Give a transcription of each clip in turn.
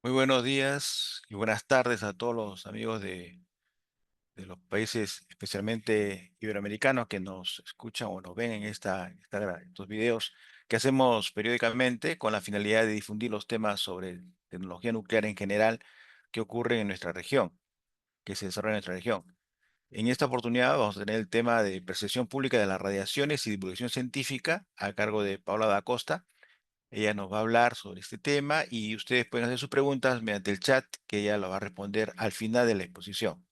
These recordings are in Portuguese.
Muy buenos días y buenas tardes a todos los amigos de los países, especialmente iberoamericanos, que nos escuchan o nos ven en estos videos que hacemos periódicamente con la finalidad de difundir los temas sobre tecnología nuclear en general que ocurren en nuestra región, que se desarrolla en nuestra región. En esta oportunidad vamos a tener el tema de percepción pública de las radiaciones y divulgación científica a cargo de Paula da Costa. Ella nos va a hablar sobre este tema y ustedes pueden hacer sus preguntas mediante el chat que ella lo va a responder al final de la exposición.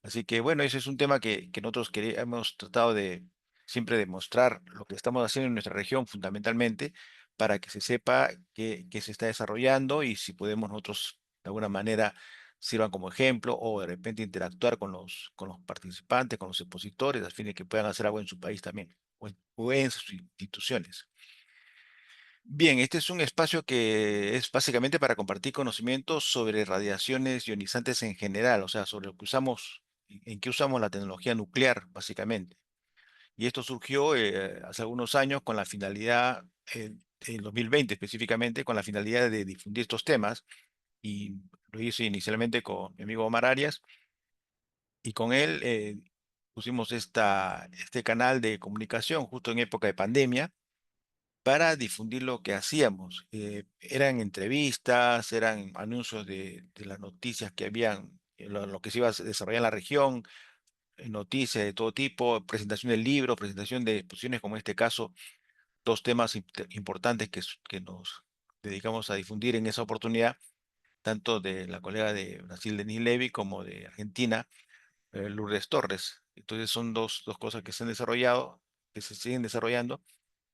Así que bueno, ese es un tema que nosotros hemos tratado de siempre demostrar lo que estamos haciendo en nuestra región fundamentalmente para que se sepa qué se está desarrollando y si podemos nosotros de alguna manera sirvan como ejemplo o de repente interactuar con los participantes, con los expositores, a fin de que puedan hacer algo en su país también o en sus instituciones. Bien, este es un espacio que es básicamente para compartir conocimientos sobre radiaciones ionizantes en general, o sea, sobre lo que usamos, en qué usamos la tecnología nuclear, básicamente. Y esto surgió hace algunos años con la finalidad, en 2020 específicamente, con la finalidad de difundir estos temas. Y lo hice inicialmente con mi amigo Omar Arias, y con él pusimos este canal de comunicación justo en época de pandemia para difundir lo que hacíamos. Eran entrevistas, eran anuncios de las noticias que habían, lo que se iba a desarrollar en la región, noticias de todo tipo, presentación de libros, presentación de exposiciones, como en este caso, dos temas importantes que nos dedicamos a difundir en esa oportunidad, tanto de la colega de Brasil, Denise Levy, como de Argentina, Lourdes Torres. Entonces son dos cosas que se han desarrollado, que se siguen desarrollando,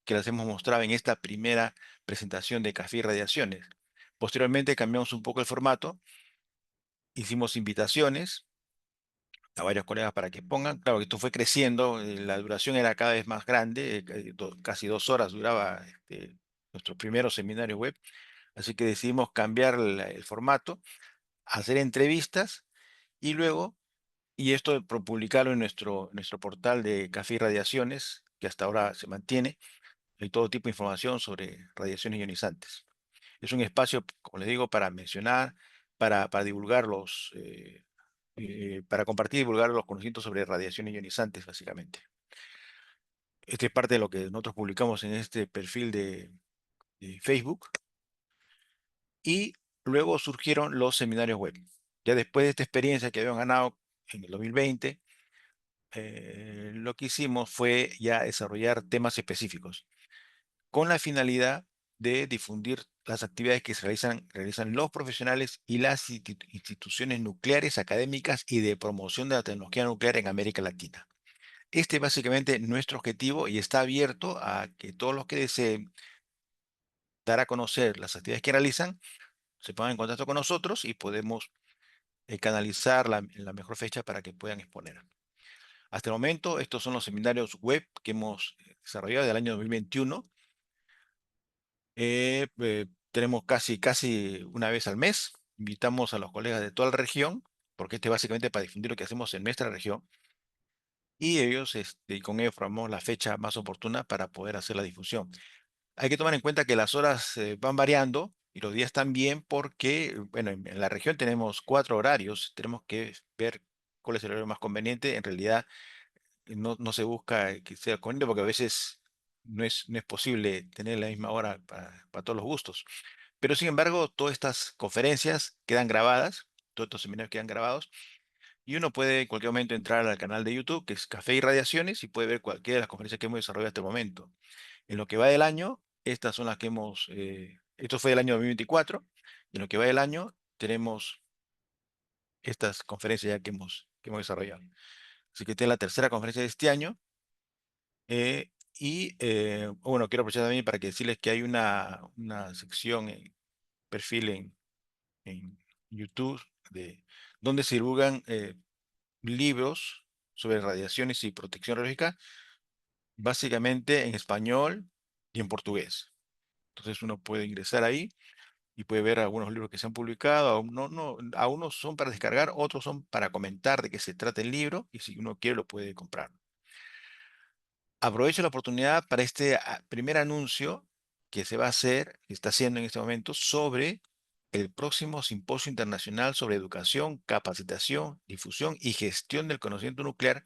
que las hemos mostrado en esta primera presentación de Café y Radiaciones. Posteriormente cambiamos un poco el formato, hicimos invitaciones a varios colegas para que pongan. Claro que esto fue creciendo, la duración era cada vez más grande, casi 2 horas duraba nuestro primer seminario web, así que decidimos cambiar el formato, hacer entrevistas y luego, y esto publicarlo en nuestro portal de Café y Radiaciones, que hasta ahora se mantiene. Hay todo tipo de información sobre radiaciones ionizantes. Es un espacio, como les digo, para mencionar, para divulgar para compartir y divulgar los conocimientos sobre radiaciones ionizantes, básicamente. Este es parte de lo que nosotros publicamos en este perfil de Facebook. Y luego surgieron los seminarios web. Ya después de esta experiencia que habían ganado en el 2020, lo que hicimos fue ya desarrollar temas específicos, con la finalidad de difundir las actividades que realizan los profesionales y las instituciones nucleares académicas y de promoción de la tecnología nuclear en América Latina. Este es básicamente nuestro objetivo y está abierto a que todos los que deseen dar a conocer las actividades que realizan se pongan en contacto con nosotros y podemos canalizar la mejor fecha para que puedan exponer. Hasta el momento, estos son los seminarios web que hemos desarrollado del año 2021. Tenemos casi una vez al mes. Invitamos a los colegas de toda la región, porque este es básicamente para difundir lo que hacemos en nuestra región. Y ellos, y con ellos formamos la fecha más oportuna para poder hacer la difusión. Hay que tomar en cuenta que las horas van variando y los días también porque, bueno, en la región tenemos 4 horarios. Tenemos que ver cuál es el horario más conveniente. En realidad, no se busca que sea conveniente porque a veces no es posible tener la misma hora para todos los gustos. Pero sin embargo, todas estas conferencias quedan grabadas, todos estos seminarios quedan grabados, y uno puede en cualquier momento entrar al canal de YouTube, que es Café y Radiaciones, y puede ver cualquiera de las conferencias que hemos desarrollado hasta el momento. En lo que va del año, estas son las que esto fue del año 2024, y en lo que va del año tenemos estas conferencias ya que hemos desarrollado. Así que esta es la tercera conferencia de este año. Bueno, quiero aprovechar también para que decirles que hay una sección en perfil en YouTube donde se divulgan libros sobre radiaciones y protección radiológica, básicamente en español y en portugués. Entonces uno puede ingresar ahí y puede ver algunos libros que se han publicado. Algunos son para descargar, otros son para comentar de qué se trata el libro y si uno quiere lo puede comprar. Aprovecho la oportunidad para este primer anuncio que se va a hacer, que está haciendo en este momento, sobre el próximo Simposio Internacional sobre Educación, Capacitación, Difusión y Gestión del Conocimiento Nuclear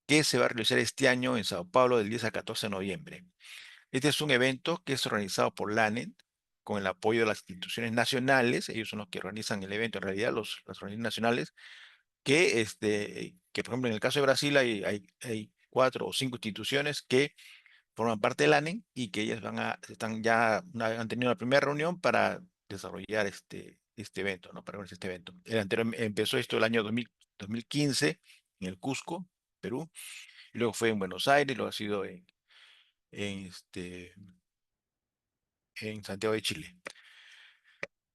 que se va a realizar este año en Sao Paulo del 10 al 14 de noviembre. Este es un evento que es organizado por la ANED con el apoyo de las instituciones nacionales. Ellos son los que organizan el evento, en realidad las organizaciones nacionales, que por ejemplo en el caso de Brasil hay 4 o 5 instituciones que forman parte del ANEN y que ellas han tenido la primera reunión para desarrollar este evento, ¿no? Para organizar este evento. El anterior empezó esto el año 2015 en el Cusco, Perú, y luego fue en Buenos Aires, luego ha sido en, este, en Santiago de Chile.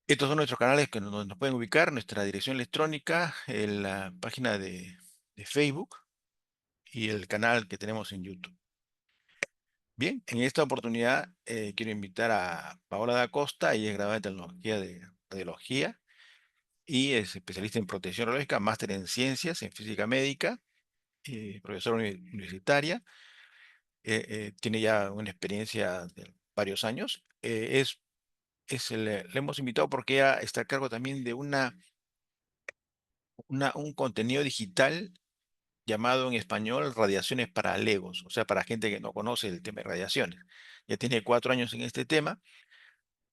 Estos son nuestros canales que nos pueden ubicar, nuestra dirección electrónica, en la página de Facebook y el canal que tenemos en YouTube. Bien, en esta oportunidad quiero invitar a Paola da Costa. Ella es graduada en tecnología de radiología y es especialista en protección radiológica, máster en ciencias, en física médica, profesora universitaria. Tiene ya una experiencia de varios años. Le hemos invitado porque ella está a cargo también de un contenido digital llamado en español Radiaciones para Legos, o sea, para gente que no conoce el tema de radiaciones. Ya tiene 4 años en este tema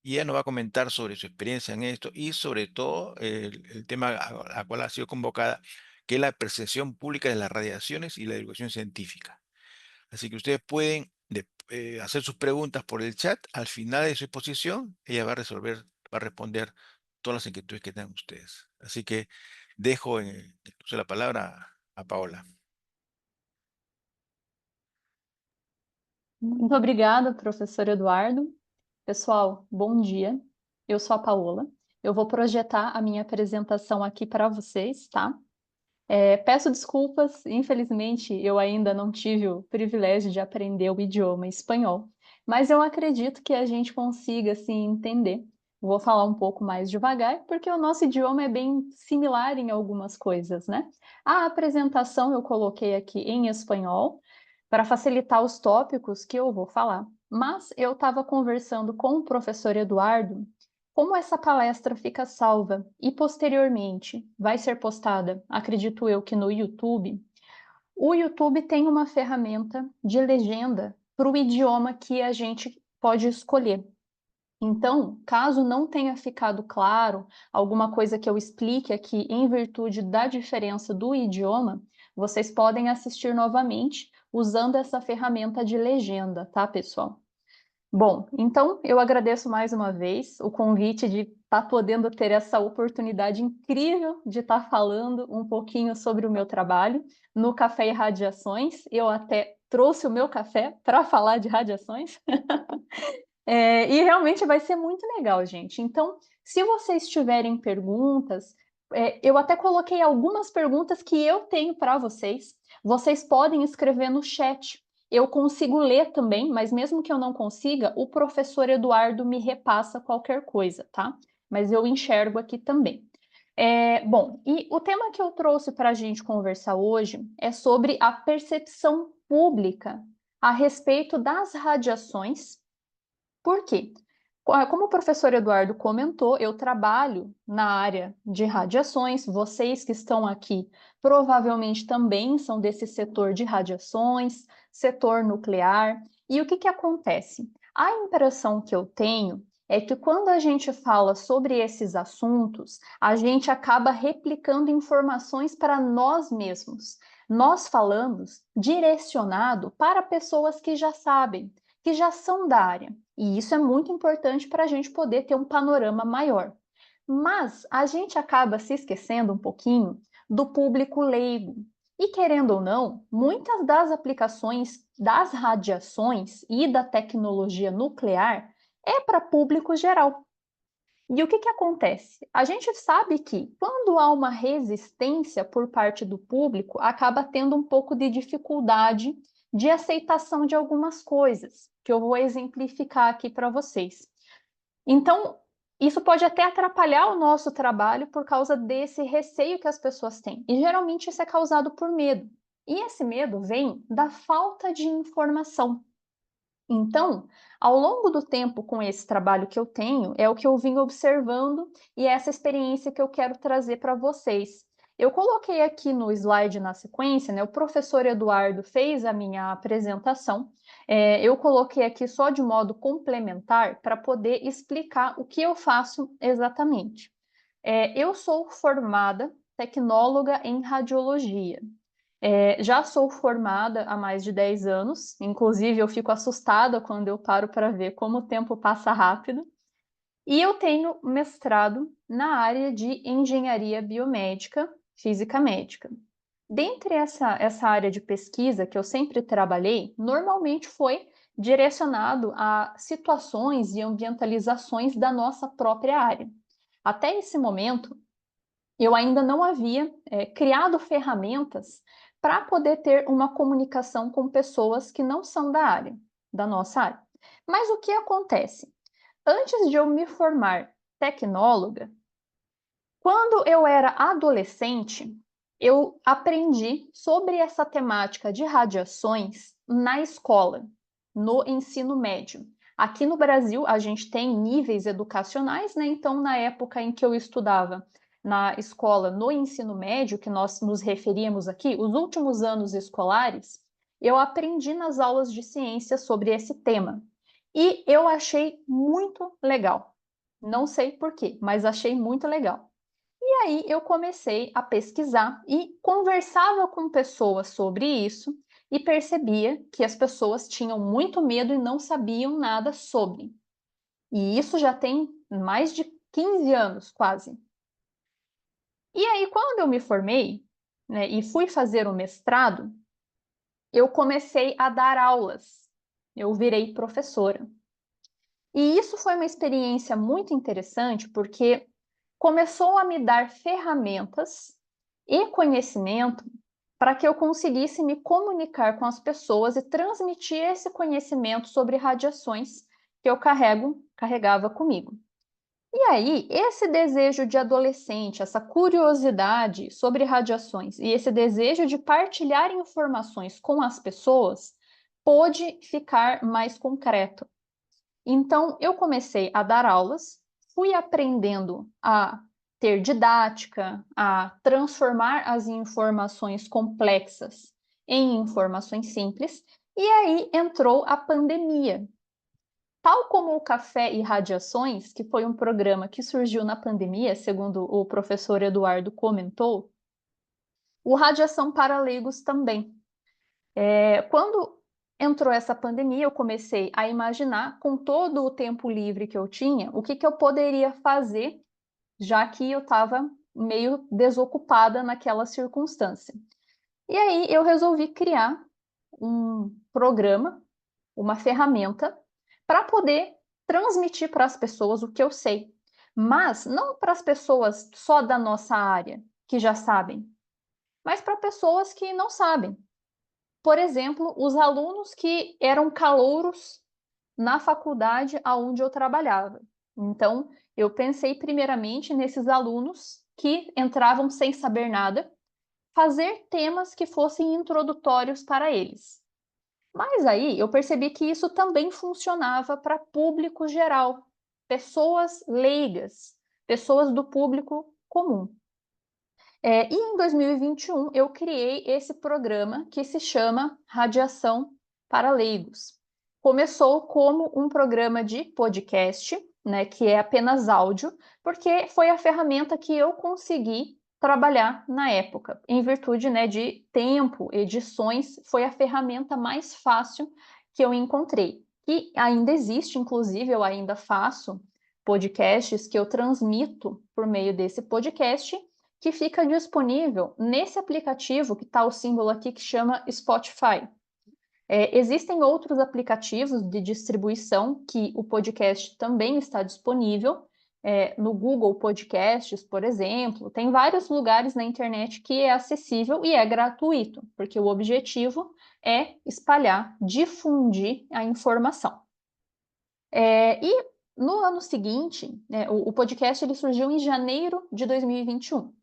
y ella nos va a comentar sobre su experiencia en esto y sobre todo el tema a cual ha sido convocada, que es la percepción pública de las radiaciones y la divulgación científica. Así que ustedes pueden hacer sus preguntas por el chat. Al final de su exposición, ella va a responder todas las inquietudes que tengan ustedes. Así que dejo entonces la palabra a Paola. Muito obrigada, professor Eduardo. Pessoal, bom dia. Eu sou a Paola. Eu vou projetar a minha apresentação aqui para vocês, tá? Peço desculpas, infelizmente eu ainda não tive o privilégio de aprender o idioma espanhol, mas eu acredito que a gente consiga se entender. Vou falar um pouco mais devagar, porque o nosso idioma é bem similar em algumas coisas, né? A apresentação eu coloquei aqui em espanhol, para facilitar os tópicos que eu vou falar. Mas eu estava conversando com o professor Eduardo como essa palestra fica salva e posteriormente vai ser postada, acredito eu que no YouTube. O YouTube tem uma ferramenta de legenda para o idioma que a gente pode escolher. Então, caso não tenha ficado claro alguma coisa que eu explique aqui em virtude da diferença do idioma, vocês podem assistir novamente usando essa ferramenta de legenda, tá, pessoal? Bom, então eu agradeço mais uma vez o convite de estar podendo ter essa oportunidade incrível de estar falando um pouquinho sobre o meu trabalho no Café e Radiações. Eu até trouxe o meu café para falar de radiações. E realmente vai ser muito legal, gente. Então, se vocês tiverem perguntas, eu até coloquei algumas perguntas que eu tenho para vocês. Vocês podem escrever no chat. Eu consigo ler também, mas mesmo que eu não consiga, o professor Eduardo me repassa qualquer coisa, tá? Mas eu enxergo aqui também. Bom, e o tema que eu trouxe para a gente conversar hoje é sobre a percepção pública a respeito das radiações. Por quê? Como o professor Eduardo comentou, eu trabalho na área de radiações. Vocês que estão aqui provavelmente também são desse setor de radiações, setor nuclear. E o que acontece? A impressão que eu tenho é que quando a gente fala sobre esses assuntos, a gente acaba replicando informações para nós mesmos. Nós falamos direcionado para pessoas que já sabem, que já são da área. E isso é muito importante para a gente poder ter um panorama maior. Mas a gente acaba se esquecendo um pouquinho do público leigo. E querendo ou não, muitas das aplicações das radiações e da tecnologia nuclear é para público geral. E o que acontece? A gente sabe que quando há uma resistência por parte do público, acaba tendo um pouco de dificuldade de aceitação de algumas coisas, que eu vou exemplificar aqui para vocês. Então, isso pode até atrapalhar o nosso trabalho por causa desse receio que as pessoas têm. E geralmente isso é causado por medo. E esse medo vem da falta de informação. Então, ao longo do tempo com esse trabalho que eu tenho, é o que eu vim observando e é essa experiência que eu quero trazer para vocês. Eu coloquei aqui no slide na sequência, né? O professor Eduardo fez a minha apresentação. Eu coloquei aqui só de modo complementar para poder explicar o que eu faço exatamente. Eu sou formada tecnóloga em radiologia. Já sou formada há mais de 10 anos, inclusive eu fico assustada quando eu paro para ver como o tempo passa rápido. E eu tenho mestrado na área de engenharia biomédica, física médica. Dentre essa área de pesquisa que eu sempre trabalhei, normalmente foi direcionado a situações e ambientalizações da nossa própria área. Até esse momento, eu ainda não havia criado ferramentas para poder ter uma comunicação com pessoas que não são da área, da nossa área. Mas o que acontece? Antes de eu me formar tecnóloga, quando eu era adolescente, eu aprendi sobre essa temática de radiações na escola, no ensino médio. Aqui no Brasil, a gente tem níveis educacionais, né? Então, na época em que eu estudava na escola, no ensino médio, que nós nos referíamos aqui, os últimos anos escolares, eu aprendi nas aulas de ciência sobre esse tema. E eu achei muito legal. Não sei por quê, mas achei muito legal. E aí eu comecei a pesquisar e conversava com pessoas sobre isso e percebia que as pessoas tinham muito medo e não sabiam nada sobre. E isso já tem mais de 15 anos, quase. E aí, quando eu me formei, né, e fui fazer o mestrado, eu comecei a dar aulas. Eu virei professora. E isso foi uma experiência muito interessante, porque começou a me dar ferramentas e conhecimento para que eu conseguisse me comunicar com as pessoas e transmitir esse conhecimento sobre radiações que eu carregava comigo. E aí, esse desejo de adolescente, essa curiosidade sobre radiações e esse desejo de partilhar informações com as pessoas pôde ficar mais concreto. Então, eu comecei a dar aulas, fui aprendendo a ter didática, a transformar as informações complexas em informações simples, e aí entrou a pandemia. Tal como o Café e Radiações, que foi um programa que surgiu na pandemia, segundo o professor Eduardo comentou, o Radiação para Leigos também. Quando entrou essa pandemia, eu comecei a imaginar, com todo o tempo livre que eu tinha, o que, que eu poderia fazer, já que eu estava meio desocupada naquela circunstância. E aí eu resolvi criar um programa, uma ferramenta, para poder transmitir para as pessoas o que eu sei, mas não para as pessoas só da nossa área, que já sabem, mas para pessoas que não sabem. Por exemplo, os alunos que eram calouros na faculdade aonde eu trabalhava. Então, eu pensei primeiramente nesses alunos que entravam sem saber nada, fazer temas que fossem introdutórios para eles. Mas aí eu percebi que isso também funcionava para público geral, pessoas leigas, pessoas do público comum. E em 2021 eu criei esse programa que se chama Radiação para Leigos. Começou como um programa de podcast, né, que é apenas áudio, porque foi a ferramenta que eu consegui trabalhar na época. Em virtude, né, de tempo, edições, foi a ferramenta mais fácil que eu encontrei. E ainda existe, inclusive, eu ainda faço podcasts que eu transmito por meio desse podcast, que fica disponível nesse aplicativo que está o símbolo aqui que chama Spotify. Existem outros aplicativos de distribuição que o podcast também está disponível, no Google Podcasts, por exemplo. Tem vários lugares na internet que é acessível e é gratuito, porque o objetivo é espalhar, difundir a informação. E no ano seguinte, o podcast ele surgiu em janeiro de 2021.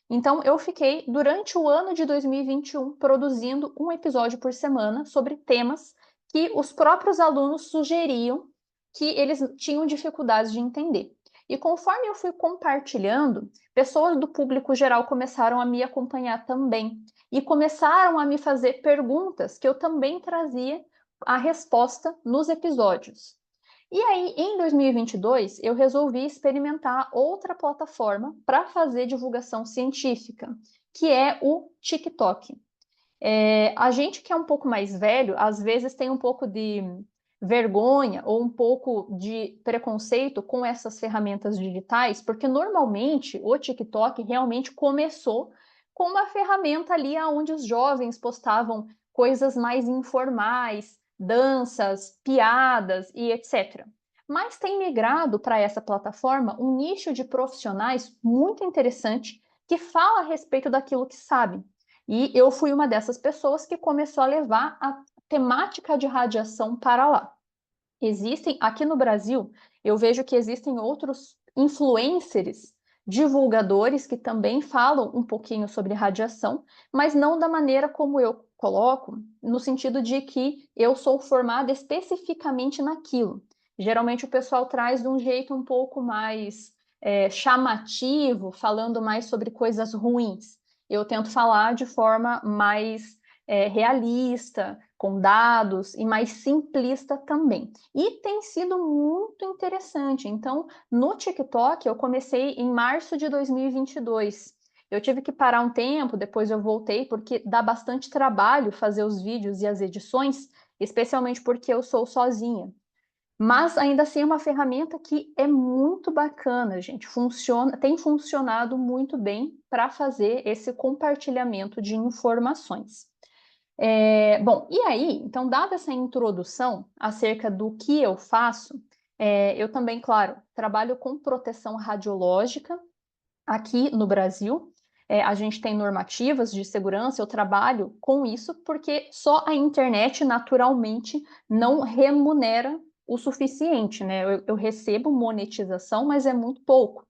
Então, eu fiquei, durante o ano de 2021, produzindo um episódio por semana sobre temas que os próprios alunos sugeriam que eles tinham dificuldades de entender. E conforme eu fui compartilhando, pessoas do público geral começaram a me acompanhar também e começaram a me fazer perguntas que eu também trazia a resposta nos episódios. E aí, em 2022, eu resolvi experimentar outra plataforma para fazer divulgação científica, que é o TikTok. A gente que é um pouco mais velho, às vezes tem um pouco de vergonha ou um pouco de preconceito com essas ferramentas digitais, porque normalmente o TikTok realmente começou com uma ferramenta ali onde os jovens postavam coisas mais informais, danças, piadas e etc. Mas tem migrado para essa plataforma um nicho de profissionais muito interessante que fala a respeito daquilo que sabe. E eu fui uma dessas pessoas que começou a levar a temática de radiação para lá. Existem, aqui no Brasil, eu vejo que existem outros influencers, divulgadores que também falam um pouquinho sobre radiação, mas não da maneira como eu coloco, no sentido de que eu sou formada especificamente naquilo. Geralmente o pessoal traz de um jeito um pouco mais chamativo, falando mais sobre coisas ruins. Eu tento falar de forma mais realista, com dados e mais simplista também. E tem sido muito interessante. Então, no TikTok, eu comecei em março de 2022. Eu tive que parar um tempo, depois eu voltei, porque dá bastante trabalho fazer os vídeos e as edições, especialmente porque eu sou sozinha. Mas ainda assim é uma ferramenta que é muito bacana, gente. Funciona, tem funcionado muito bem para fazer esse compartilhamento de informações. Bom, e aí, então, dada essa introdução acerca do que eu faço, eu também, claro, trabalho com proteção radiológica aqui no Brasil. A gente tem normativas de segurança, eu trabalho com isso porque só a internet, naturalmente, não remunera o suficiente, né? Eu recebo monetização, mas é muito pouco.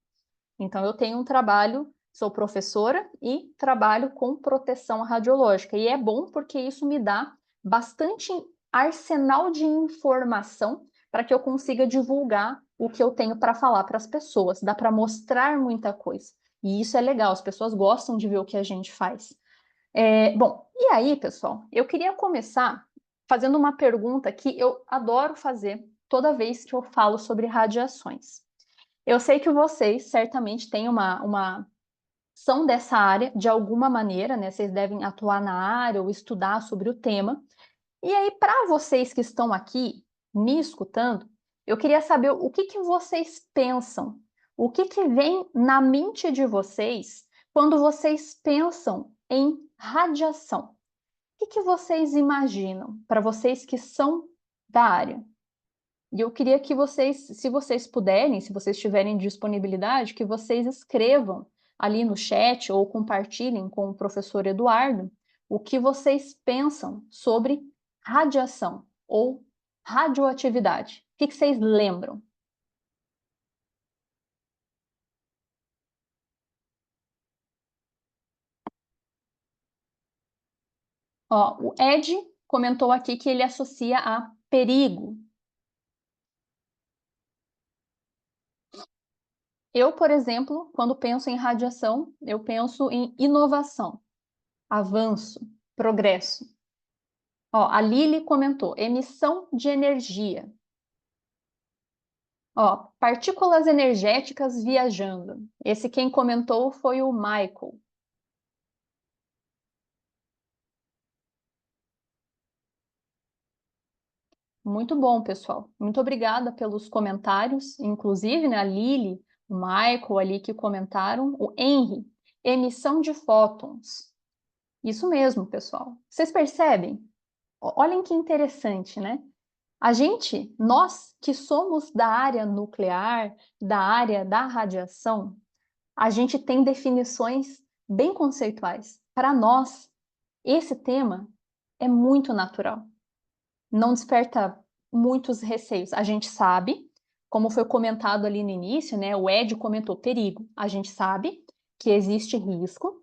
Então, eu tenho um trabalho, sou professora e trabalho com proteção radiológica. E é bom porque isso me dá bastante arsenal de informação para que eu consiga divulgar o que eu tenho para falar para as pessoas. Dá para mostrar muita coisa. E isso é legal, as pessoas gostam de ver o que a gente faz. Bom, e aí, pessoal, eu queria começar fazendo uma pergunta que eu adoro fazer toda vez que eu falo sobre radiações. Eu sei que vocês certamente têm são dessa área de alguma maneira, né? Vocês devem atuar na área ou estudar sobre o tema. E aí, para vocês que estão aqui me escutando, eu queria saber o que que vocês pensam, o que que vem na mente de vocês quando vocês pensam em radiação. O que que vocês imaginam para vocês que são da área? E eu queria que vocês, se vocês puderem, se vocês tiverem disponibilidade, que vocês escrevam ali no chat ou compartilhem com o professor Eduardo o que vocês pensam sobre radiação ou radioatividade. O que que vocês lembram? Ó, o Ed comentou aqui que ele associa a perigo. Eu, por exemplo, quando penso em radiação, eu penso em inovação, avanço, progresso. Ó, a Lili comentou, emissão de energia. Ó, partículas energéticas viajando. Esse quem comentou foi o Michael. Muito bom, pessoal. Muito obrigada pelos comentários, inclusive, né, a Lili, o Michael ali que comentaram, o Henry, emissão de fótons. Isso mesmo, pessoal. Vocês percebem? Olhem que interessante, né? A gente, nós que somos da área nuclear, da área da radiação, a gente tem definições bem conceituais. Para nós, esse tema é muito natural, não desperta muitos receios. A gente sabe, como foi comentado ali no início, né? O Ed comentou perigo. A gente sabe que existe risco,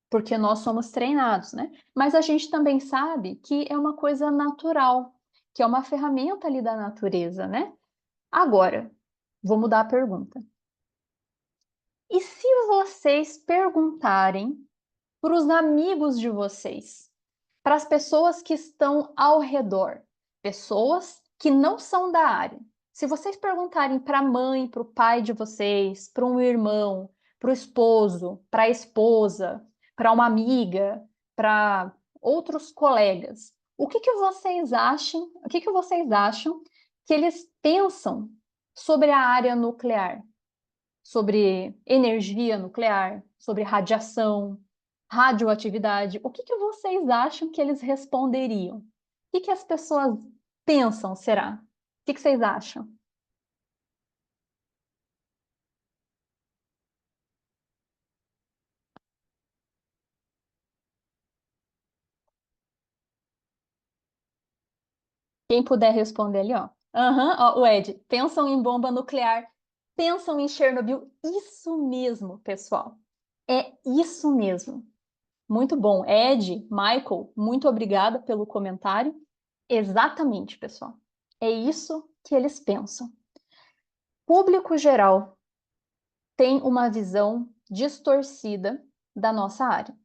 porque nós somos treinados, né? Mas a gente também sabe que é uma coisa natural, que é uma ferramenta ali da natureza, né? Agora, vou mudar a pergunta. E se vocês perguntarem para os amigos de vocês, para as pessoas que estão ao redor, pessoas que não são da área. Se vocês perguntarem para a mãe, para o pai de vocês, para um irmão, para o esposo, para a esposa, para uma amiga, para outros colegas, o que que vocês acham que eles pensam sobre a área nuclear? Sobre energia nuclear, sobre radiação, radioatividade. O que que vocês acham que eles responderiam? O que que as pessoas pensam, será? O que que vocês acham? Quem puder responder ali, ó. Aham, ó, o Ed, pensam em bomba nuclear, pensam em Chernobyl. Isso mesmo, pessoal. É isso mesmo. Muito bom. Ed, Michael, muito obrigada pelo comentário. Exatamente, pessoal. É isso que eles pensam. Público geral tem uma visão distorcida da nossa área.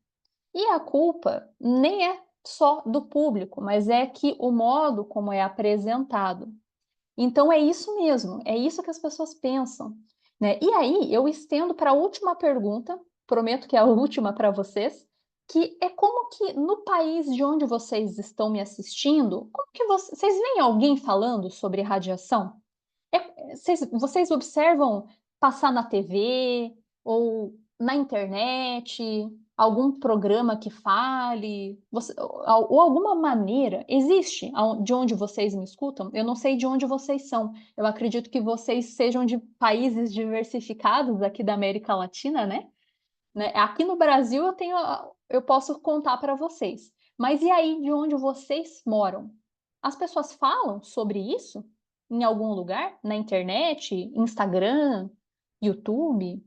E a culpa nem é só do público, mas é que o modo como é apresentado. Então é isso mesmo, é isso que as pessoas pensam, né? E aí eu estendo para a última pergunta, prometo que é a última para vocês, que é como que no país de onde vocês estão me assistindo, como que vocês veem alguém falando sobre radiação? Vocês observam passar na TV ou na internet algum programa que fale, ou alguma maneira, existe de onde vocês me escutam? Eu não sei de onde vocês são. Eu acredito que vocês sejam de países diversificados aqui da América Latina, né? Aqui no Brasil eu posso contar para vocês. Mas e aí de onde vocês moram? As pessoas falam sobre isso em algum lugar? Na internet, Instagram, YouTube?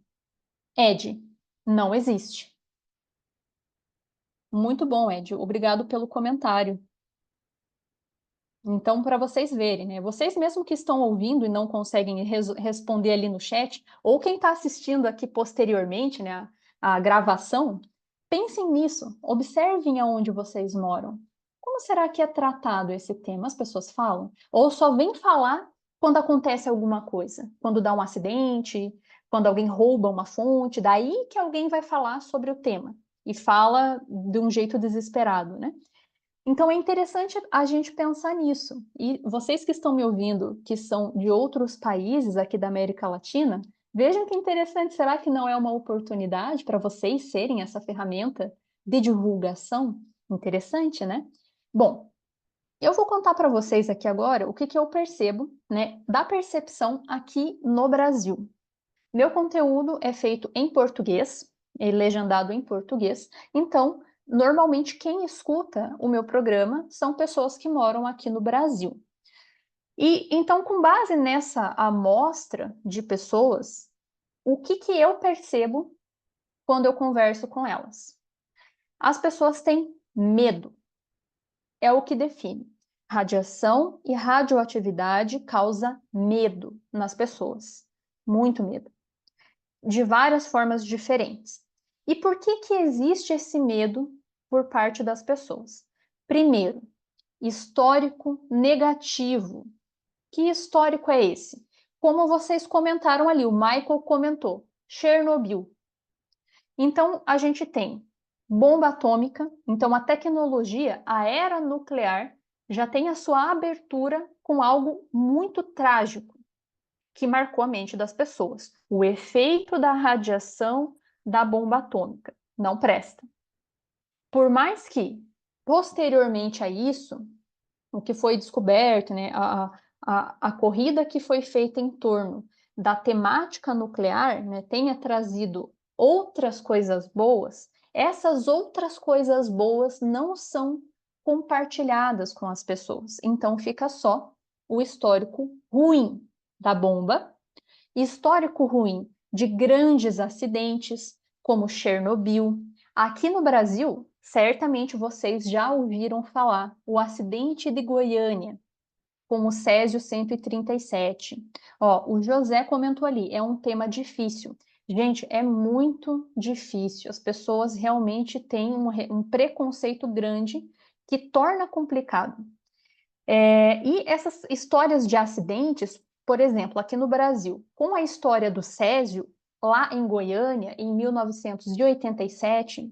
Ed, não existe. Muito bom, Ed. Obrigado pelo comentário. Então, para vocês verem, né? Vocês mesmo que estão ouvindo e não conseguem responder ali no chat, ou quem está assistindo aqui posteriormente, né, a gravação, pensem nisso, observem aonde vocês moram. Como será que é tratado esse tema? As pessoas falam? Ou só vêm falar quando acontece alguma coisa? Quando dá um acidente, quando alguém rouba uma fonte, daí que alguém vai falar sobre o tema. E fala de um jeito desesperado, né? Então é interessante a gente pensar nisso. E vocês que estão me ouvindo, que são de outros países aqui da América Latina, vejam que interessante, será que não é uma oportunidade para vocês serem essa ferramenta de divulgação? Interessante, né? Bom, eu vou contar para vocês aqui agora o que que eu percebo, né, da percepção aqui no Brasil. Meu conteúdo é feito em português, é legendado em português, então, normalmente quem escuta o meu programa são pessoas que moram aqui no Brasil. E então, com base nessa amostra de pessoas, o que que eu percebo quando eu converso com elas? As pessoas têm medo, é o que define. Radiação e radioatividade causa medo nas pessoas, muito medo, de várias formas diferentes. E por que que existe esse medo por parte das pessoas? Primeiro, histórico negativo. Que histórico é esse? Como vocês comentaram ali, o Michael comentou, Chernobyl. Então, a gente tem bomba atômica, então a tecnologia, a era nuclear, já tem a sua abertura com algo muito trágico, que marcou a mente das pessoas. O efeito da radiação da bomba atômica não presta. Por mais que, posteriormente a isso, o que foi descoberto, né, a corrida que foi feita em torno da temática nuclear, né, tenha trazido outras coisas boas, essas outras coisas boas não são compartilhadas com as pessoas. Então fica só o histórico ruim da bomba, histórico ruim de grandes acidentes, como Chernobyl. Aqui no Brasil, certamente vocês já ouviram falar o acidente de Goiânia. com o Césio 137. Ó, o José comentou ali, é um tema difícil. Gente, é muito difícil. As pessoas realmente têm um preconceito grande que torna complicado. E essas histórias de acidentes, por exemplo, aqui no Brasil, com a história do Césio, lá em Goiânia, em 1987,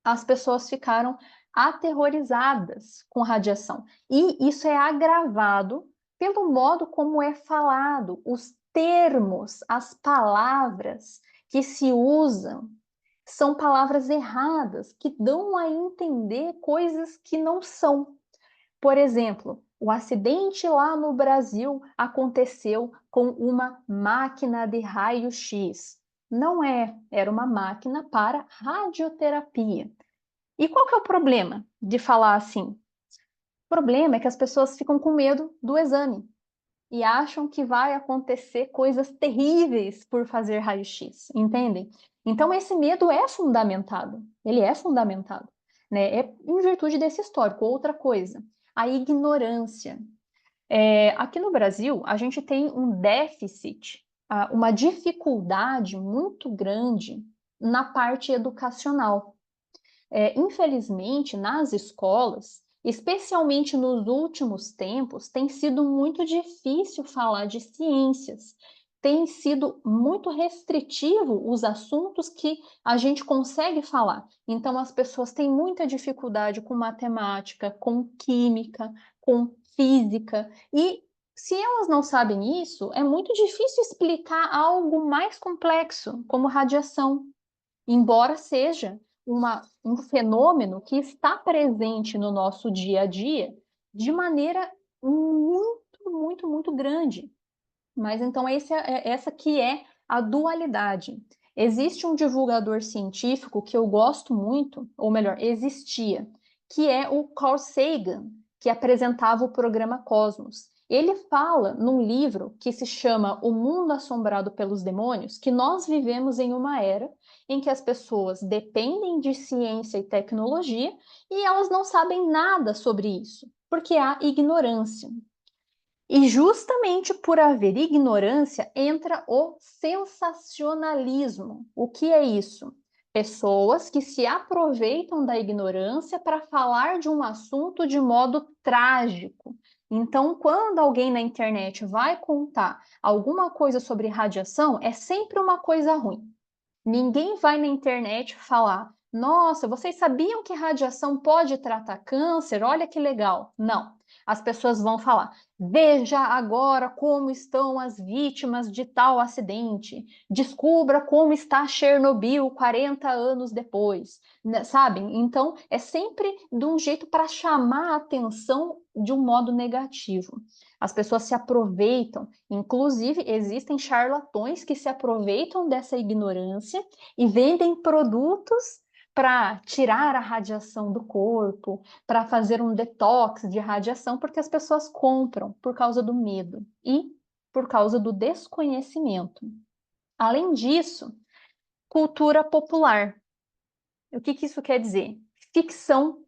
as pessoas ficaram aterrorizadas com radiação. E isso é agravado pelo modo como é falado, os termos, as palavras que se usam são palavras erradas, que dão a entender coisas que não são. Por exemplo, o acidente lá no Brasil aconteceu com uma máquina de raio-x. Não é, era uma máquina para radioterapia. E qual que é o problema de falar assim? O problema é que as pessoas ficam com medo do exame e acham que vai acontecer coisas terríveis por fazer raio-x, entendem? Então esse medo é fundamentado, ele é fundamentado, né? É em virtude desse histórico. Outra coisa, a ignorância. Aqui no Brasil, a gente tem um déficit, uma dificuldade muito grande na parte educacional. Infelizmente, nas escolas, especialmente nos últimos tempos, tem sido muito difícil falar de ciências. Tem sido muito restritivo os assuntos que a gente consegue falar. Então, as pessoas têm muita dificuldade com matemática, com química, com física. E se elas não sabem isso, é muito difícil explicar algo mais complexo, como radiação, embora seja um fenômeno que está presente no nosso dia a dia de maneira muito, muito, muito grande. Mas então essa que é a dualidade. Existe um divulgador científico que eu gosto muito, ou melhor, existia, que é o Carl Sagan, que apresentava o programa Cosmos. Ele fala num livro que se chama O Mundo Assombrado pelos Demônios, que nós vivemos em uma era em que as pessoas dependem de ciência e tecnologia e elas não sabem nada sobre isso, porque há ignorância. E justamente por haver ignorância entra o sensacionalismo. O que é isso? Pessoas que se aproveitam da ignorância para falar de um assunto de modo trágico. Então, quando alguém na internet vai contar alguma coisa sobre radiação, é sempre uma coisa ruim. Ninguém vai na internet falar: nossa, vocês sabiam que radiação pode tratar câncer? Olha que legal. Não. As pessoas vão falar: veja agora como estão as vítimas de tal acidente. Descubra como está Chernobyl 40 anos depois. Sabem? Então, é sempre de um jeito para chamar a atenção de um modo negativo. As pessoas se aproveitam, inclusive existem charlatões que se aproveitam dessa ignorância e vendem produtos para tirar a radiação do corpo, para fazer um detox de radiação, porque as pessoas compram por causa do medo e por causa do desconhecimento. Além disso, cultura popular. O que isso quer dizer? Ficção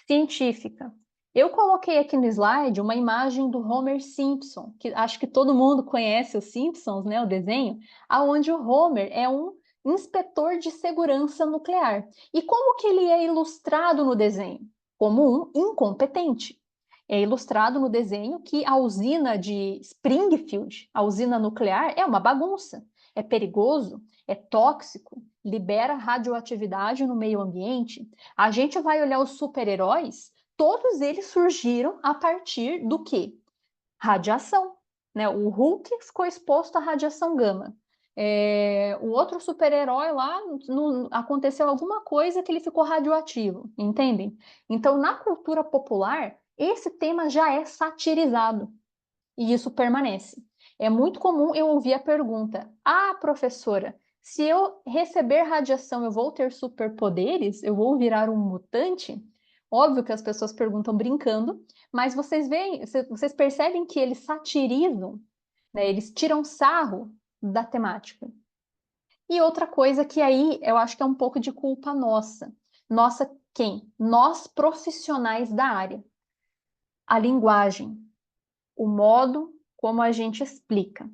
científica. Eu coloquei aqui no slide uma imagem do Homer Simpson, que acho que todo mundo conhece os Simpsons, né, o desenho, aonde o Homer é um inspetor de segurança nuclear. E como que ele é ilustrado no desenho? Como um incompetente. É ilustrado no desenho que a usina de Springfield, a usina nuclear, é uma bagunça, é perigoso, é tóxico, libera radioatividade no meio ambiente. A gente vai olhar os super-heróis, todos eles surgiram a partir do quê? Radiação, né? O Hulk ficou exposto à radiação gama. O outro super-herói lá, aconteceu alguma coisa que ele ficou radioativo, entendem? Então, na cultura popular, esse tema já é satirizado e isso permanece. É muito comum eu ouvir a pergunta: ah, professora, se eu receber radiação, eu vou ter superpoderes? Eu vou virar um mutante? Óbvio que as pessoas perguntam brincando, mas vocês veem, vocês percebem que eles satirizam, né? Eles tiram sarro da temática. E outra coisa que aí eu acho que é um pouco de culpa nossa. Nossa quem? Nós profissionais da área. A linguagem. o modo como a gente explica.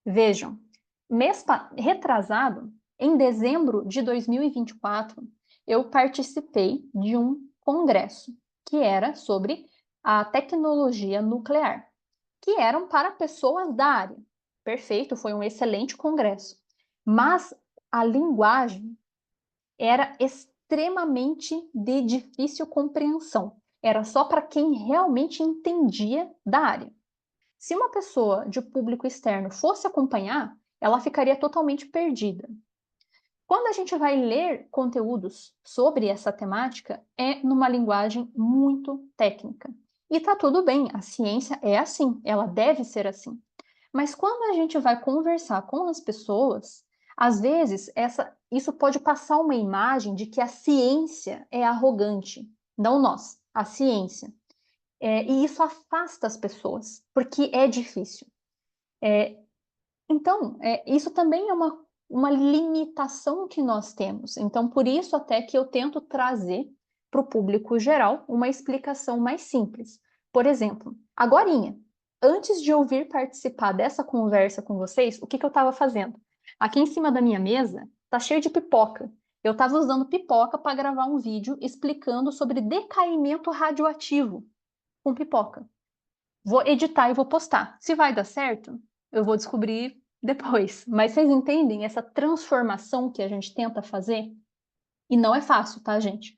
Vejam, retrasado, em dezembro de 2024, eu participei de um congresso que era sobre a tecnologia nuclear, que eram para pessoas da área. Perfeito, foi um excelente congresso. Mas a linguagem era extremamente de difícil compreensão. Era só para quem realmente entendia da área. Se uma pessoa de público externo fosse acompanhar, ela ficaria totalmente perdida. Quando a gente vai ler conteúdos sobre essa temática, é numa linguagem muito técnica. E tá tudo bem, a ciência é assim, ela deve ser assim. Mas quando a gente vai conversar com as pessoas, às vezes isso pode passar uma imagem de que a ciência é arrogante. Não nós, a ciência. E isso afasta as pessoas, porque é difícil. Então, isso também é uma limitação que nós temos. Então, por isso até que eu tento trazer para o público geral uma explicação mais simples. Por exemplo, agorinha, antes de eu vir participar dessa conversa com vocês, o que eu estava fazendo? Aqui em cima da minha mesa está cheio de pipoca. Eu estava usando pipoca para gravar um vídeo explicando sobre decaimento radioativo com pipoca. Vou editar e vou postar. Se vai dar certo, eu vou descobrir depois. Mas vocês entendem essa transformação que a gente tenta fazer? E não é fácil, tá, gente?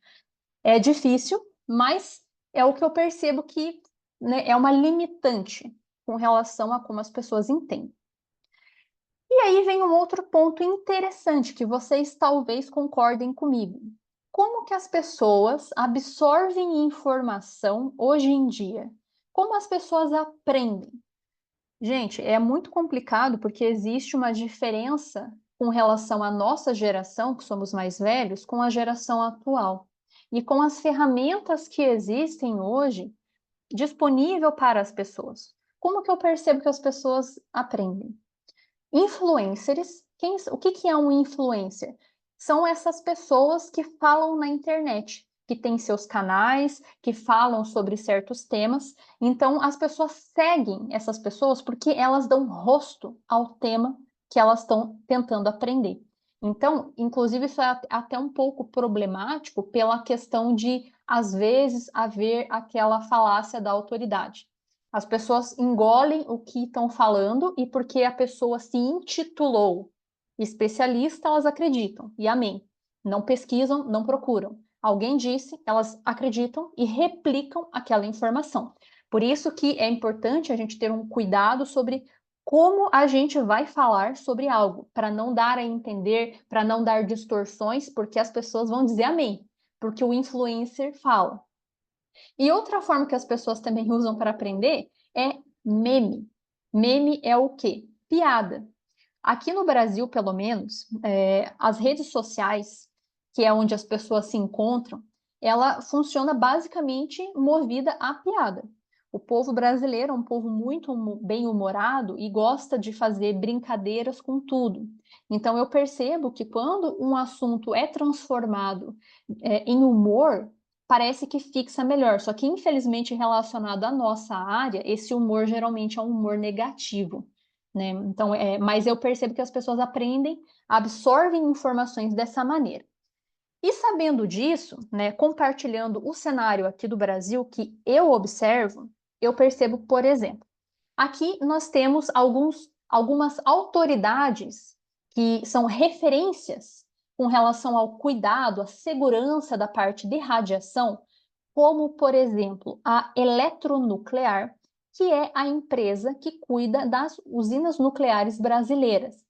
É difícil, mas é o que eu percebo que, né, é uma limitante com relação a como as pessoas entendem. E aí vem um outro ponto interessante que vocês talvez concordem comigo. Como que as pessoas absorvem informação hoje em dia? Como as pessoas aprendem? Gente, é muito complicado porque existe uma diferença com relação à nossa geração, que somos mais velhos, com a geração atual. E com as ferramentas que existem hoje disponível para as pessoas. Como que eu percebo que as pessoas aprendem? Influencers, o que é um influencer? São essas pessoas que falam na internet, que têm seus canais, que falam sobre certos temas. Então, as pessoas seguem essas pessoas porque elas dão rosto ao tema que elas estão tentando aprender. Então, inclusive, isso é até um pouco problemático pela questão de, às vezes, haver aquela falácia da autoridade. As pessoas engolem o que estão falando e porque a pessoa se intitulou especialista, elas acreditam. E amém. Não pesquisam, não procuram. Alguém disse, elas acreditam e replicam aquela informação. Por isso que é importante a gente ter um cuidado sobre como a gente vai falar sobre algo, para não dar a entender, para não dar distorções, porque as pessoas vão dizer amém, porque o influencer fala. E outra forma que as pessoas também usam para aprender é meme. Meme é o quê? Piada. Aqui no Brasil, pelo menos, as redes sociais, que é onde as pessoas se encontram, ela funciona basicamente movida à piada. O povo brasileiro é um povo muito bem-humorado e gosta de fazer brincadeiras com tudo. Então, eu percebo que quando um assunto é transformado em humor, parece que fixa melhor. Só que, infelizmente, relacionado à nossa área, esse humor geralmente é um humor negativo, né? Então, mas eu percebo que as pessoas aprendem, absorvem informações dessa maneira. E sabendo disso, né, compartilhando o cenário aqui do Brasil que eu observo, eu percebo, por exemplo, aqui nós temos algumas autoridades que são referências com relação ao cuidado, à segurança da parte de radiação, como, por exemplo, a Eletronuclear, que é a empresa que cuida das usinas nucleares brasileiras.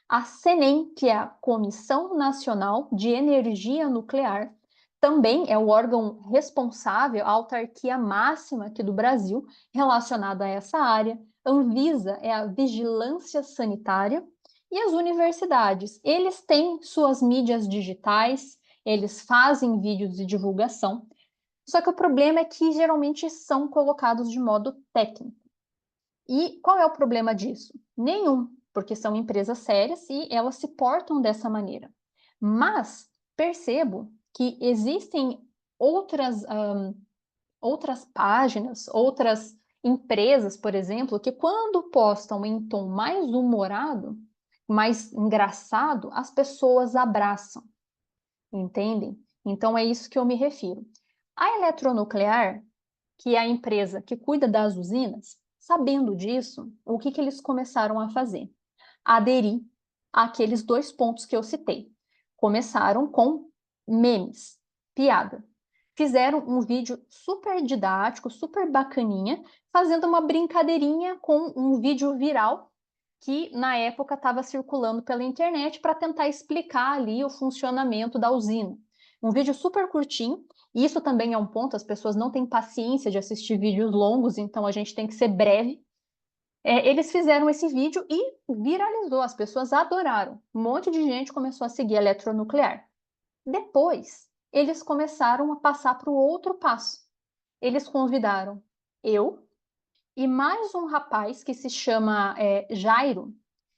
A CENEM, que é a Comissão Nacional de Energia Nuclear, também é o órgão responsável, a autarquia máxima aqui do Brasil relacionada a essa área. Anvisa é a vigilância sanitária. E as universidades, eles têm suas mídias digitais, eles fazem vídeos de divulgação, só que o problema é que geralmente são colocados de modo técnico. E qual é o problema disso? Nenhum, porque são empresas sérias e elas se portam dessa maneira. Mas percebo que existem outras páginas, outras empresas, por exemplo, que quando postam em tom mais humorado, mais engraçado, as pessoas abraçam, entendem? Então é isso que eu me refiro. A Eletronuclear, que é a empresa que cuida das usinas, sabendo disso, o que que eles começaram a fazer? Aderir àqueles 2 pontos que eu citei. Começaram com memes, piada. Fizeram um vídeo super didático, super bacaninha, fazendo uma brincadeirinha com um vídeo viral que na época estava circulando pela internet para tentar explicar ali o funcionamento da usina. Um vídeo super curtinho, e isso também é um ponto, as pessoas não têm paciência de assistir vídeos longos, então a gente tem que ser breve. Eles fizeram esse vídeo e viralizou, as pessoas adoraram. Um monte de gente começou a seguir a Eletronuclear. Depois, eles começaram a passar para o outro passo. Eles convidaram eu e mais um rapaz que se chama Jairo.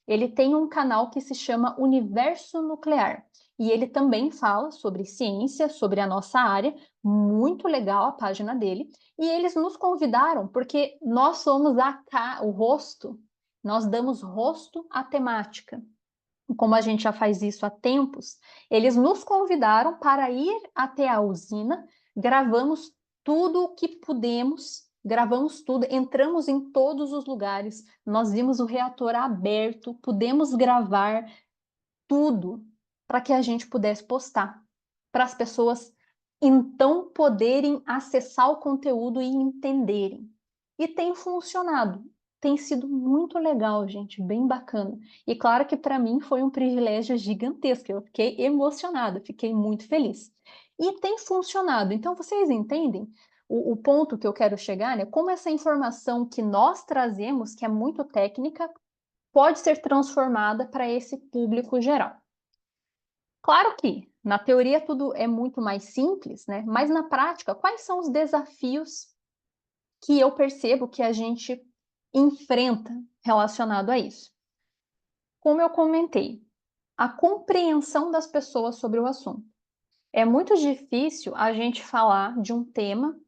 Ele tem um canal que se chama Universo Nuclear. E ele também fala sobre ciência, sobre a nossa área. Muito legal a página dele. E eles nos convidaram porque nós somos o rosto, nós damos rosto à temática. Como a gente já faz isso há tempos, eles nos convidaram para ir até a usina, gravamos tudo o que pudemos, gravamos tudo, entramos em todos os lugares, nós vimos o reator aberto, pudemos gravar tudo para que a gente pudesse postar, para as pessoas então poderem acessar o conteúdo e entenderem. E tem funcionado. Tem sido muito legal, gente, bem bacana. E claro que para mim foi um privilégio gigantesco. Eu fiquei emocionada, fiquei muito feliz. E tem funcionado. Então, vocês entendem o ponto que eu quero chegar, né? Como essa informação que nós trazemos, que é muito técnica, pode ser transformada para esse público geral. Claro que na teoria tudo é muito mais simples, né? Mas na prática, quais são os desafios que eu percebo que a gente enfrenta relacionado a isso? Como eu comentei, a compreensão das pessoas sobre o assunto. É muito difícil a gente falar de um tema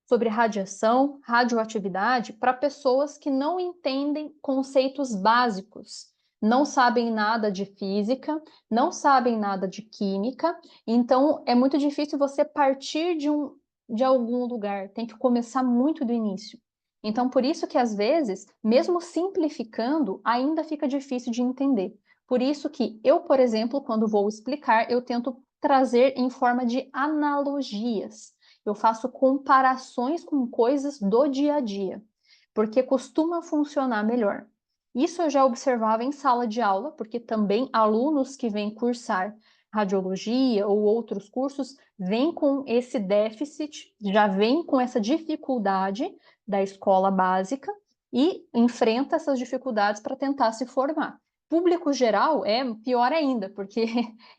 sobre radiação, radioatividade, para pessoas que não entendem conceitos básicos, não sabem nada de física, não sabem nada de química, então é muito difícil você partir de algum lugar, tem que começar muito do início. Então, por isso que às vezes, mesmo simplificando, ainda fica difícil de entender. Por isso que eu, por exemplo, quando vou explicar, eu tento trazer em forma de analogias. Eu faço comparações com coisas do dia a dia, porque costuma funcionar melhor. Isso eu já observava em sala de aula, porque também alunos que vêm cursar radiologia ou outros cursos vêm com esse déficit, já vêm com essa dificuldade da escola básica e enfrenta essas dificuldades para tentar se formar. Público geral é pior ainda, porque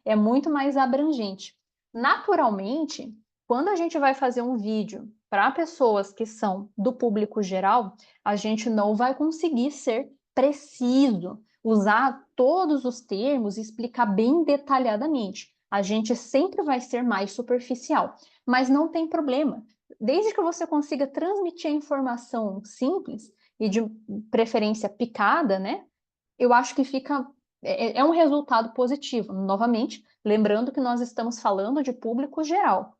é muito mais abrangente. Naturalmente, quando a gente vai fazer um vídeo para pessoas que são do público geral, a gente não vai conseguir ser preciso, usar todos os termos e explicar bem detalhadamente. A gente sempre vai ser mais superficial, mas não tem problema. Desde que você consiga transmitir a informação simples e de preferência picada, né? Eu acho que fica é um resultado positivo. Novamente, lembrando que nós estamos falando de público geral.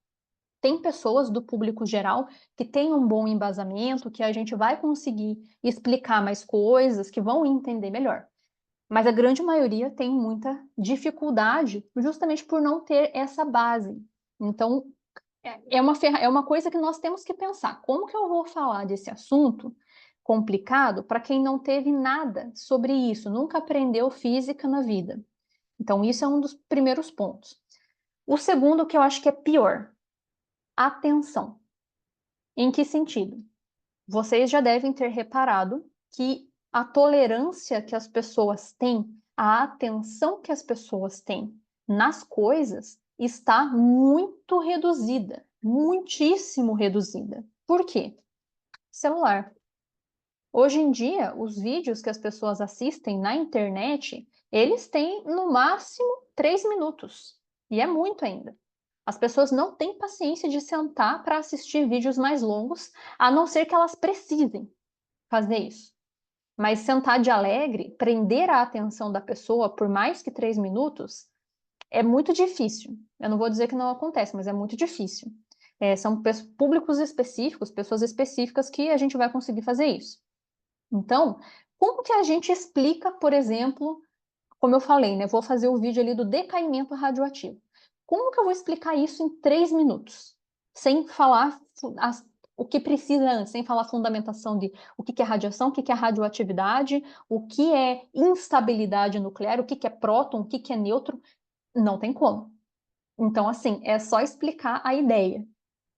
Tem pessoas do público geral que têm um bom embasamento, que a gente vai conseguir explicar mais coisas, que vão entender melhor. Mas a grande maioria tem muita dificuldade, justamente por não ter essa base. Então, é uma coisa que nós temos que pensar. Como que eu vou falar desse assunto complicado para quem não teve nada sobre isso, nunca aprendeu física na vida? Então, isso é um dos primeiros pontos. O segundo, que eu acho que é pior, atenção. Em que sentido? Vocês já devem ter reparado que a tolerância que as pessoas têm, a atenção que as pessoas têm nas coisas está muito reduzida, muitíssimo reduzida. Por quê? Celular. Hoje em dia, os vídeos que as pessoas assistem na internet, eles têm no máximo 3 minutos. E é muito ainda. As pessoas não têm paciência de sentar para assistir vídeos mais longos, a não ser que elas precisem fazer isso. Mas sentar de alegre, prender a atenção da pessoa por mais que 3 minutos, é muito difícil. Eu não vou dizer que não acontece, mas é muito difícil. São públicos específicos, pessoas específicas que a gente vai conseguir fazer isso. Então, como que a gente explica, por exemplo, como eu falei, né, vou fazer o vídeo ali do decaimento radioativo. Como que eu vou explicar isso em 3 minutos? Sem falar o que precisa antes, sem falar a fundamentação de o que é radiação, o que é radioatividade, o que é instabilidade nuclear, o que é próton, o que é nêutron. Não tem como. Então, assim, é só explicar a ideia,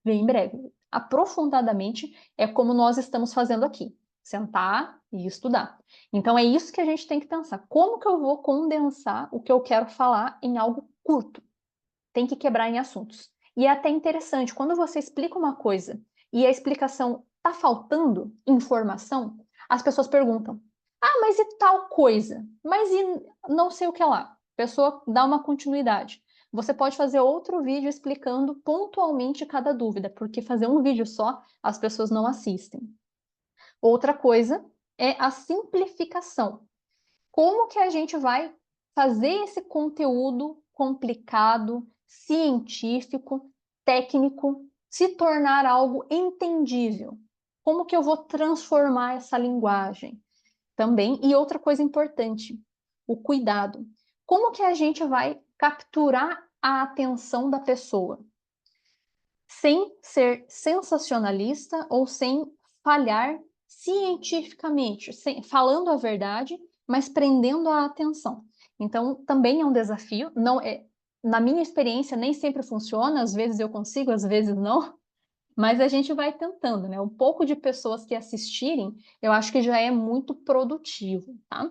bem breve. Aprofundadamente é como nós estamos fazendo aqui, sentar e estudar. Então, é isso que a gente tem que pensar. Como que eu vou condensar o que eu quero falar em algo curto? Tem que quebrar em assuntos. E é até interessante, quando você explica uma coisa e a explicação está faltando informação, as pessoas perguntam: ah, mas e tal coisa? Mas e não sei o que lá? A pessoa dá uma continuidade. Você pode fazer outro vídeo explicando pontualmente cada dúvida, porque fazer um vídeo só, as pessoas não assistem. Outra coisa é a simplificação. Como que a gente vai fazer esse conteúdo complicado, científico, técnico, se tornar algo entendível? Como que eu vou transformar essa linguagem? Também, e outra coisa importante, o cuidado. Como que a gente vai capturar a atenção da pessoa? Sem ser sensacionalista ou sem falhar cientificamente, falando a verdade, mas prendendo a atenção. Então, também é um desafio, não é, na minha experiência nem sempre funciona, às vezes eu consigo, às vezes não, mas a gente vai tentando, né? Um pouco de pessoas que assistirem, eu acho que já é muito produtivo, tá?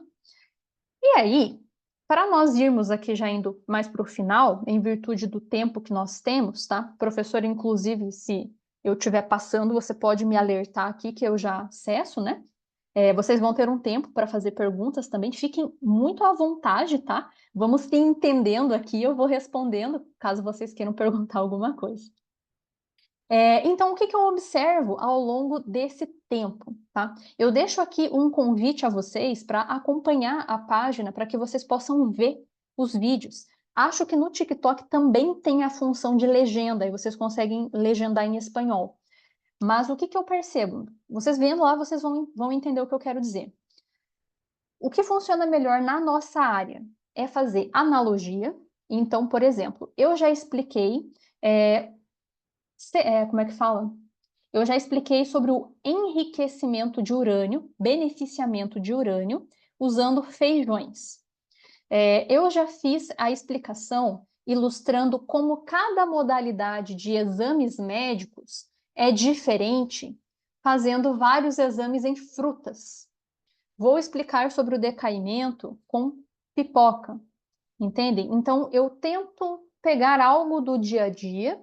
E aí, para nós irmos aqui já indo mais para o final, em virtude do tempo que nós temos, tá? Professor, inclusive, se eu estiver passando, você pode me alertar aqui que eu já acesso, né? Vocês vão ter um tempo para fazer perguntas também. Fiquem muito à vontade, tá? Vamos se entendendo aqui, eu vou respondendo, caso vocês queiram perguntar alguma coisa. Então, o que que eu observo ao longo desse tempo, tá? Eu deixo aqui um convite a vocês para acompanhar a página para que vocês possam ver os vídeos. Acho que no TikTok também tem a função de legenda e vocês conseguem legendar em espanhol. Mas o que que eu percebo? Vocês vendo lá, vocês vão entender o que eu quero dizer. O que funciona melhor na nossa área é fazer analogia. Então, por exemplo, eu já expliquei, como é que fala? Eu já expliquei sobre o enriquecimento de urânio, beneficiamento de urânio, usando feijões. Eu já fiz a explicação ilustrando como cada modalidade de exames médicos é diferente, fazendo vários exames em frutas. Vou explicar sobre o decaimento com pipoca, entendem? Então, eu tento pegar algo do dia a dia,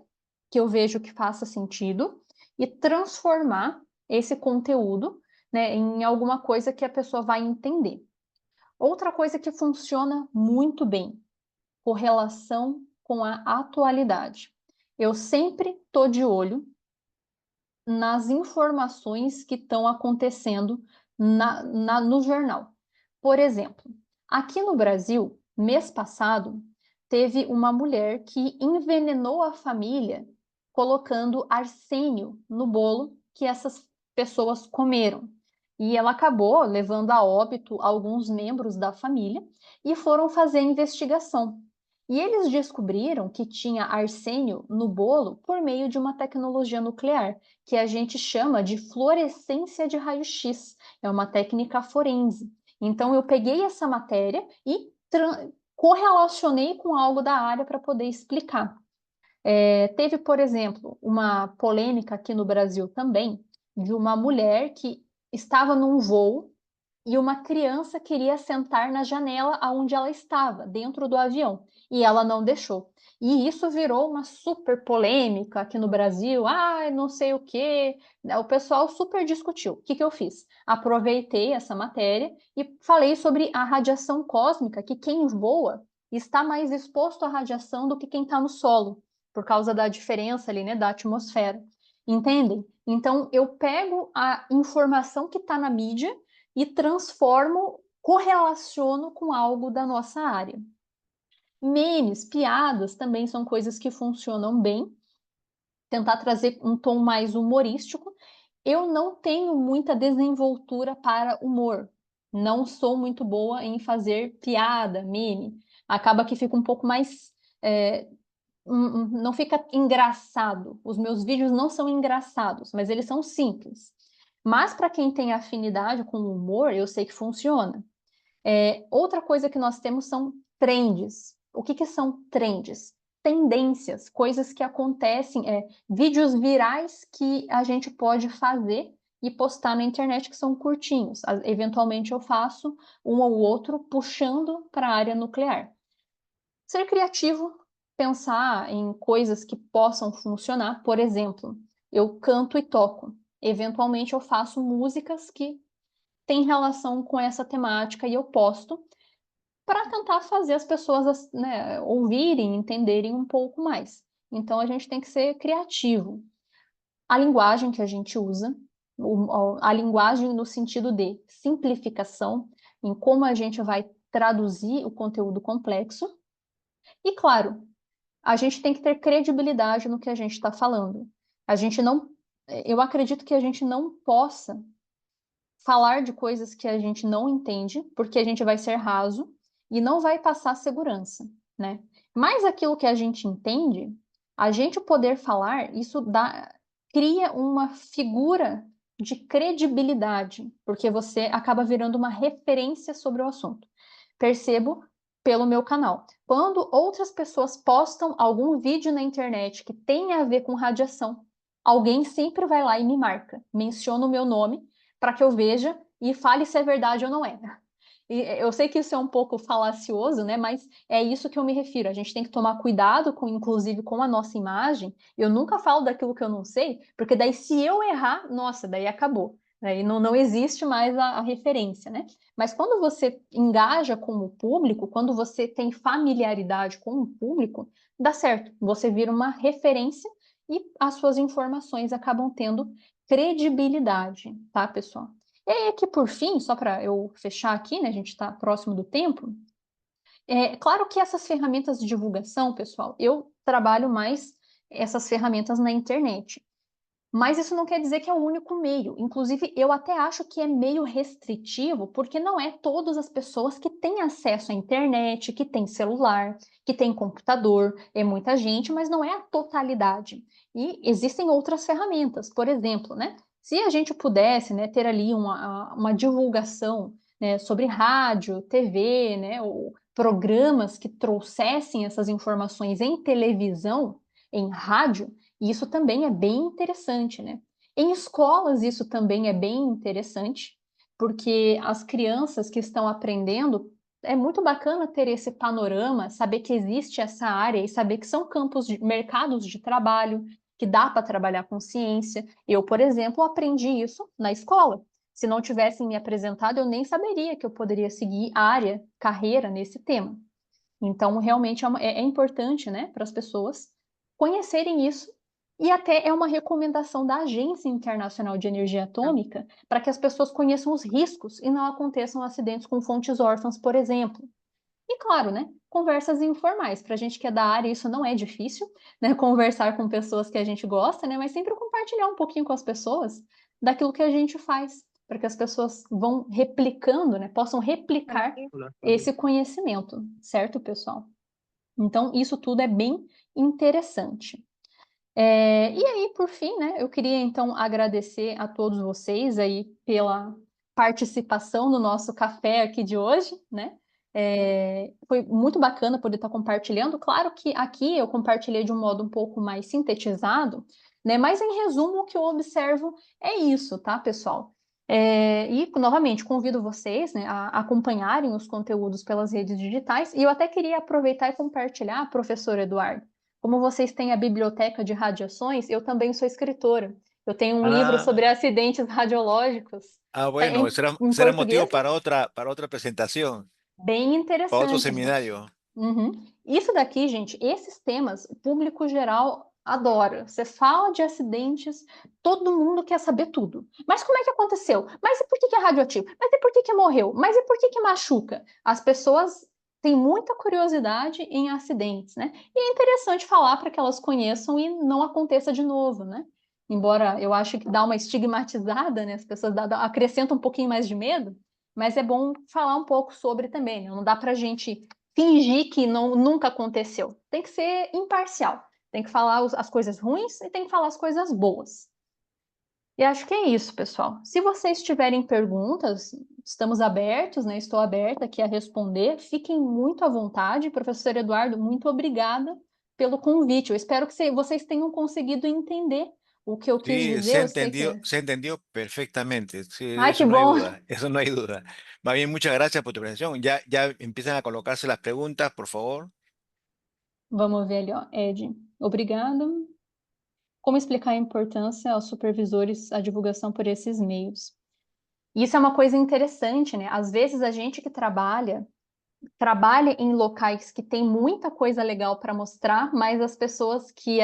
que eu vejo que faça sentido, e transformar esse conteúdo, né, em alguma coisa que a pessoa vai entender. Outra coisa que funciona muito bem, correlação com a atualidade. Eu sempre estou de olho nas informações que estão acontecendo no jornal. Por exemplo, aqui no Brasil, mês passado, teve uma mulher que envenenou a família colocando arsênio no bolo que essas pessoas comeram. E ela acabou levando a óbito alguns membros da família e foram fazer a investigação. E eles descobriram que tinha arsênio no bolo por meio de uma tecnologia nuclear, que a gente chama de fluorescência de raio-x. É uma técnica forense. Então, eu peguei essa matéria e correlacionei com algo da área para poder explicar. Teve, por exemplo, uma polêmica aqui no Brasil também, de uma mulher que estava num voo e uma criança queria sentar na janela onde ela estava, dentro do avião, e ela não deixou. E isso virou uma super polêmica aqui no Brasil. Ah, não sei o quê. O pessoal super discutiu. O que que eu fiz? Aproveitei essa matéria e falei sobre a radiação cósmica, que quem voa está mais exposto à radiação do que quem está no solo. por causa da diferença ali, né, da atmosfera. Entendem? Então, eu pego a informação que está na mídia e transformo, correlaciono com algo da nossa área. Memes, piadas também são coisas que funcionam bem, tentar trazer um tom mais humorístico. Eu não tenho muita desenvoltura para humor, não sou muito boa em fazer piada, meme, acaba que fica um pouco mais, não fica engraçado, os meus vídeos não são engraçados, mas eles são simples. Mas para quem tem afinidade com o humor, eu sei que funciona. Outra coisa que nós temos são trends. O que são trends? Tendências, coisas que acontecem, vídeos virais que a gente pode fazer e postar na internet que são curtinhos. Eventualmente eu faço um ou outro puxando para a área nuclear. Ser criativo, pensar em coisas que possam funcionar. Por exemplo, eu canto e toco. Eventualmente eu faço músicas que têm relação com essa temática e eu posto para tentar fazer as pessoas, né, ouvirem, entenderem um pouco mais. Então a gente tem que ser criativo. A linguagem que a gente usa, a linguagem no sentido de simplificação, em como a gente vai traduzir o conteúdo complexo. E claro, a gente tem que ter credibilidade no que a gente está falando. A gente não, eu acredito que a gente não possa falar de coisas que a gente não entende, porque a gente vai ser raso e não vai passar segurança, né? Mas aquilo que a gente entende, a gente poder falar, isso cria uma figura de credibilidade, porque você acaba virando uma referência sobre o assunto. Percebo pelo meu canal. Quando outras pessoas postam algum vídeo na internet que tem a ver com radiação, alguém sempre vai lá e me marca, menciona o meu nome para que eu veja e fale se é verdade ou não é. E eu sei que isso é um pouco falacioso, né? Mas é isso que eu me refiro. A gente tem que tomar cuidado com, inclusive, com a nossa imagem. Eu nunca falo daquilo que eu não sei, porque daí se eu errar, nossa, daí acabou. Daí não existe mais a referência, né? Mas quando você engaja com o público, quando você tem familiaridade com o público, dá certo. Você vira uma referência e as suas informações acabam tendo credibilidade, tá, pessoal? E aí, aqui por fim, só para eu fechar aqui, né? A gente está próximo do tempo. É claro que essas ferramentas de divulgação, pessoal, eu trabalho mais essas ferramentas na internet. Mas isso não quer dizer que é o único meio. Inclusive, eu até acho que é meio restritivo, porque não é todas as pessoas que têm acesso à internet, que têm celular, que têm computador. É muita gente, mas não é a totalidade. E existem outras ferramentas. Por exemplo, né? Se a gente pudesse, né, ter ali uma divulgação, né, sobre rádio, TV, né, ou programas que trouxessem essas informações em televisão, em rádio, e isso também é bem interessante, né? Em escolas, isso também é bem interessante, porque as crianças que estão aprendendo, é muito bacana ter esse panorama, saber que existe essa área e saber que são campos de mercados de trabalho, que dá para trabalhar com ciência. Eu, por exemplo, aprendi isso na escola. Se não tivessem me apresentado, eu nem saberia que eu poderia seguir área, carreira nesse tema. Então, realmente é importante, né, para as pessoas conhecerem isso e até é uma recomendação da Agência Internacional de Energia Atômica para que as pessoas conheçam os riscos e não aconteçam acidentes com fontes órfãs, por exemplo. E claro, né, conversas informais. Para a gente que é da área, isso não é difícil, né, conversar com pessoas que a gente gosta, né, mas sempre compartilhar um pouquinho com as pessoas daquilo que a gente faz, para que as pessoas vão replicando, né, possam replicar esse conhecimento, certo, pessoal? Então, isso tudo é bem interessante. E aí, por fim, né, eu queria então agradecer a todos vocês aí pela participação no nosso café aqui de hoje, né? Foi muito bacana poder estar compartilhando. Claro que aqui eu compartilhei de um modo um pouco mais sintetizado, né? Mas em resumo, o que eu observo é isso, tá, pessoal? E novamente convido vocês, né, a acompanharem os conteúdos pelas redes digitais. E eu até queria aproveitar e compartilhar, professor Eduardo. Como vocês têm a biblioteca de radiações, eu também sou escritora. Eu tenho um livro sobre Ah, acidentes radiológicos, tá bueno, será, em será motivo português, para otra presentación, bem para otro interessante. seminario. Uhum. Isso daqui, gente, esses temas, o público geral adora. Você fala de acidentes, todo mundo quer saber tudo. Mas como é que aconteceu? Mas e por que que é radioativo? Mas e por que que morreu? Mas e por que que machuca? As pessoas têm muita curiosidade em acidentes, né? E é interessante falar para que elas conheçam e não aconteça de novo, né? Embora eu acho que dá uma estigmatizada, né? As pessoas acrescentam um pouquinho mais de medo, mas é bom falar um pouco sobre também, né? Não dá para a gente fingir que não, nunca aconteceu. Tem que ser imparcial. Tem que falar as coisas ruins e tem que falar as coisas boas. E acho que é isso, pessoal. Se vocês tiverem perguntas, estamos abertos, né? Estou aberta aqui a responder. Fiquem muito à vontade. Professor Eduardo, muito obrigada pelo convite. Eu espero que vocês tenham conseguido entender o que eu quis Sí, dizer. Eu sei que. se entendió perfectamente. Sí, Ai, que eso no hay bom! duda, eso no hay duda. Más bien, muchas gracias por tu presentación. Ya empiezan a colocarse las preguntas, por favor. Vamos ver ali, ó. Ed, obrigada. Como explicar a importância aos supervisores a divulgação por esses meios? Isso é uma coisa interessante, né? Às vezes a gente que trabalha em locais que tem muita coisa legal para mostrar, mas as pessoas que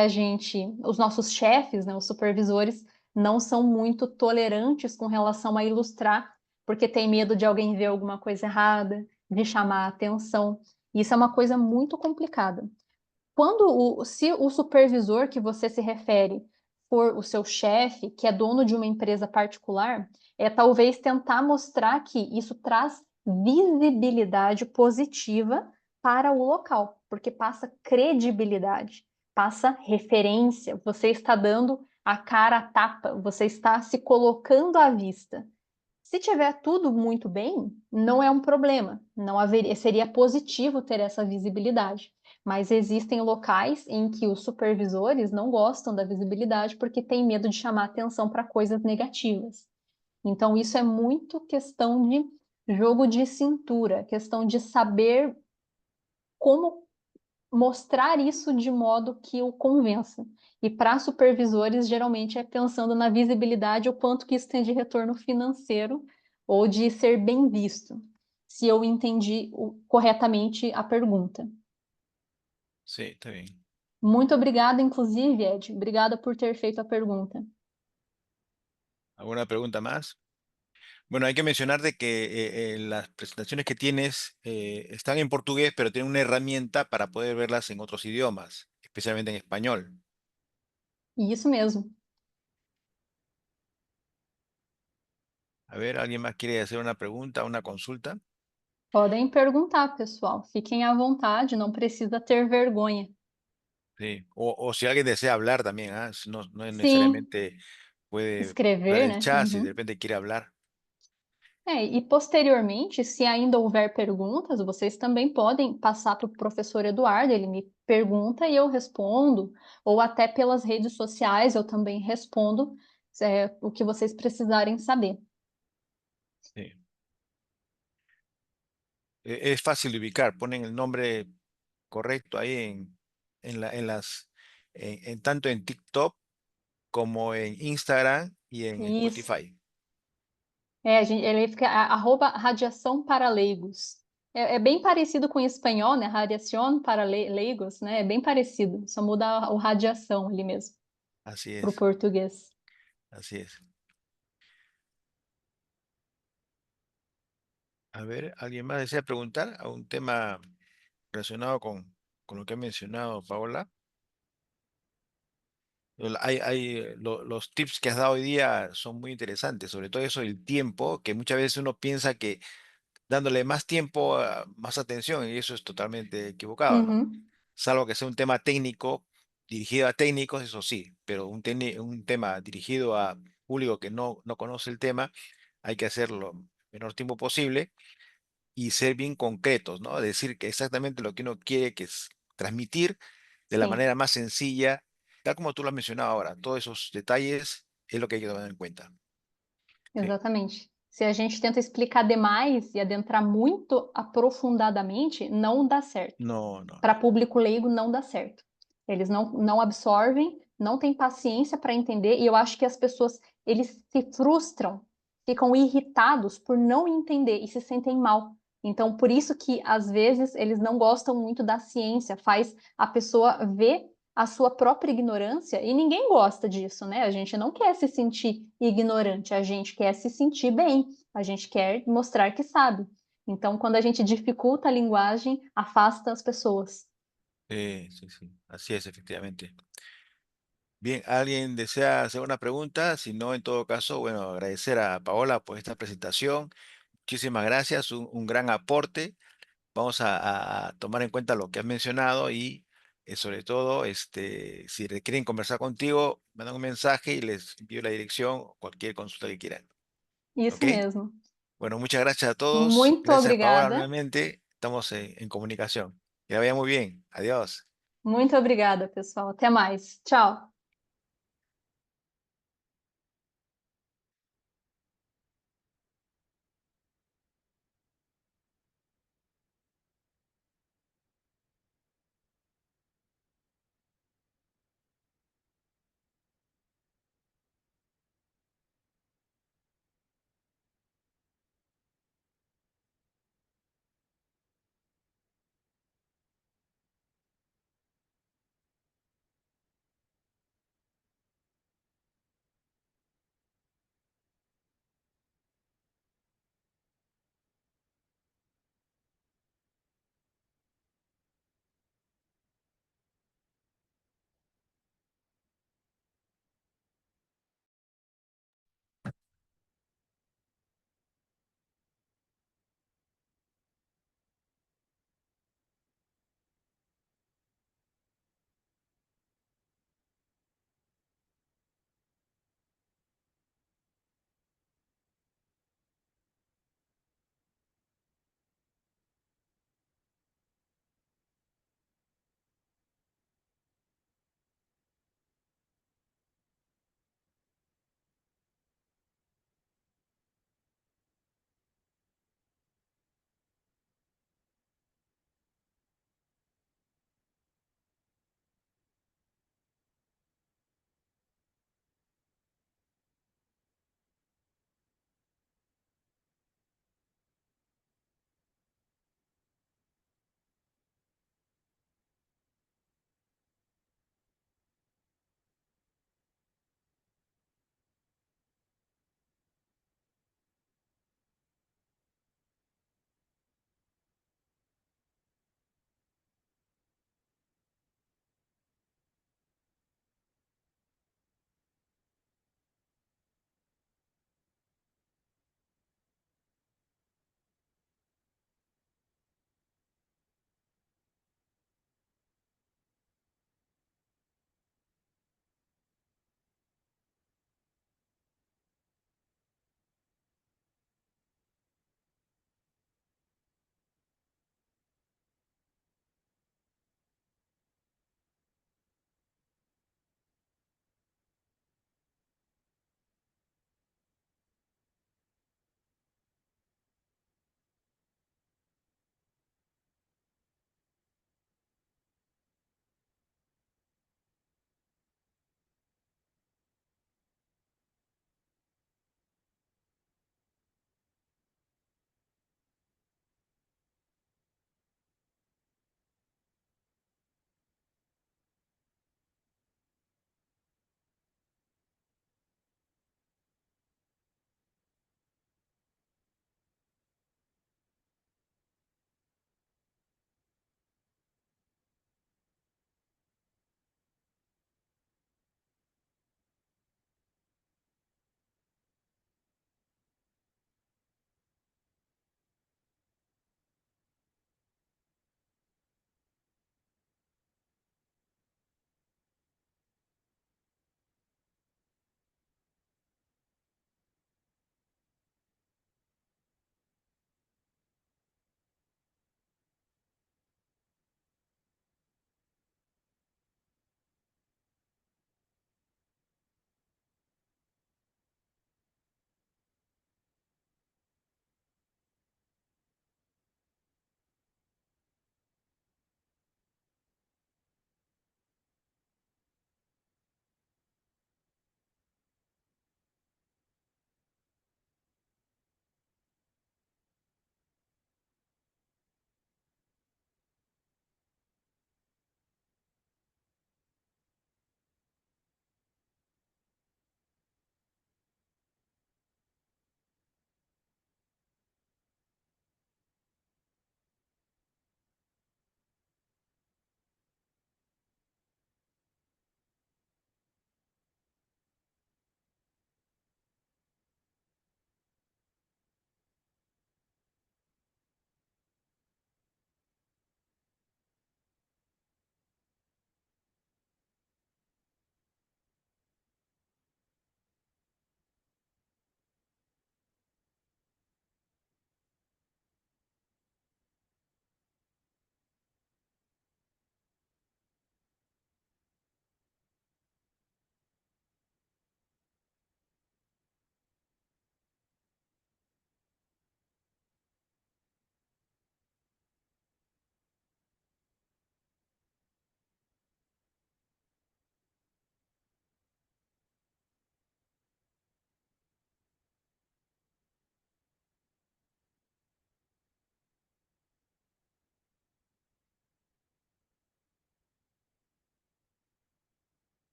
os nossos chefes, né, os supervisores, não são muito tolerantes com relação a ilustrar, porque tem medo de alguém ver alguma coisa errada, de chamar a atenção. Isso é uma coisa muito complicada. Se o supervisor que você se refere for o seu chefe, que é dono de uma empresa particular, é talvez tentar mostrar que isso traz visibilidade positiva para o local, porque passa credibilidade, passa referência, você está dando a cara a tapa, você está se colocando à vista. Se tiver tudo muito bem, não é um problema, não haveria, seria positivo ter essa visibilidade. Mas existem locais em que os supervisores não gostam da visibilidade porque têm medo de chamar atenção para coisas negativas. Então, isso é muito questão de jogo de cintura, questão de saber como mostrar isso de modo que o convença. E para supervisores, geralmente é pensando na visibilidade, o quanto que isso tem de retorno financeiro ou de ser bem visto, se eu entendi corretamente a pergunta. Sí, está bien. Muito obrigada, inclusive, Ed. Obrigada por ter feito a pergunta. ¿Alguna pregunta más? Bueno, hay que mencionar de que las presentaciones que tienes están en portugués, pero tienen una herramienta para poder verlas en otros idiomas, especialmente en español. Isso mesmo. A ver, ¿alguien más quiere hacer una pregunta, una consulta? Podem perguntar, pessoal. Fiquem à vontade, não precisa ter vergonha. Sí. O si alguien desea hablar también, ¿ah? No, no es Sim, necesariamente puede usar escrever, el né? chat si de Uhum. repente quiere hablar. E posteriormente, se ainda houver perguntas, vocês também podem passar para o professor Eduardo, ele me pergunta e eu respondo, ou até pelas redes sociais eu também respondo, o que vocês precisarem saber. Sí. Es fácil de ubicar, ponen el nombre correcto ahí en tanto en TikTok como en Instagram y en Isso. Spotify. Ele fica arroba radiação para leigos. É bem parecido com o espanhol, né? Radiación para leigos, né? É bem parecido, só muda o radiação ali mesmo, Así para o es, português. así es. A ver, ¿alguien más desea preguntar a un tema relacionado con lo que ha mencionado Paola? Los tips que has dado hoy día son muy interesantes, sobre todo eso del tiempo, que muchas veces uno piensa que dándole más tiempo, más atención, y eso es totalmente equivocado, ¿no? Uhum, Salvo que sea un tema técnico, dirigido a técnicos, eso sí, pero un tema dirigido a público que no conoce el tema, hay que hacerlo el menor tiempo posible y ser bien concretos, ¿no? Decir que exactamente lo que uno quiere que es transmitir de la sim. manera más sencilla, tal como tú lo has mencionado ahora, todos esos detalles es lo que hay que tomar en cuenta. Sí. Exatamente. Se a gente tenta explicar demais e adentrar muito aprofundadamente, não dá certo. No, no, Para no. público leigo, não dá certo. Eles não absorvem, não têm paciência para entender, e eu acho que as pessoas, eles se frustram, ficam irritados por não entender e se sentem mal, Então, por isso que, às vezes, eles não gostam muito da ciência, faz a pessoa ver a sua própria ignorância, e ninguém gosta disso, né? A gente não quer se sentir ignorante, a gente quer se sentir bem, a gente quer mostrar que sabe. Então, quando a gente dificulta a linguagem, afasta as pessoas. Sí, sí, así es, efectivamente. Bien, ¿alguien desea hacer una pregunta? Si no, en todo caso, bueno, agradecer a Paola por esta presentación. Muchísimas gracias, un gran aporte. Vamos a tomar en cuenta lo que has mencionado y sobre todo, si quieren conversar contigo, mandan un mensaje y les envío la dirección o cualquier consulta que quieran. ¿Ok? Isso mesmo. Bueno, muchas gracias a todos. Muito Gracias, Paola, obrigada. nuevamente. Estamos en comunicación. Que la vaya muy bien. Adiós. Muito obrigada, pessoal. Até mais. Tchau.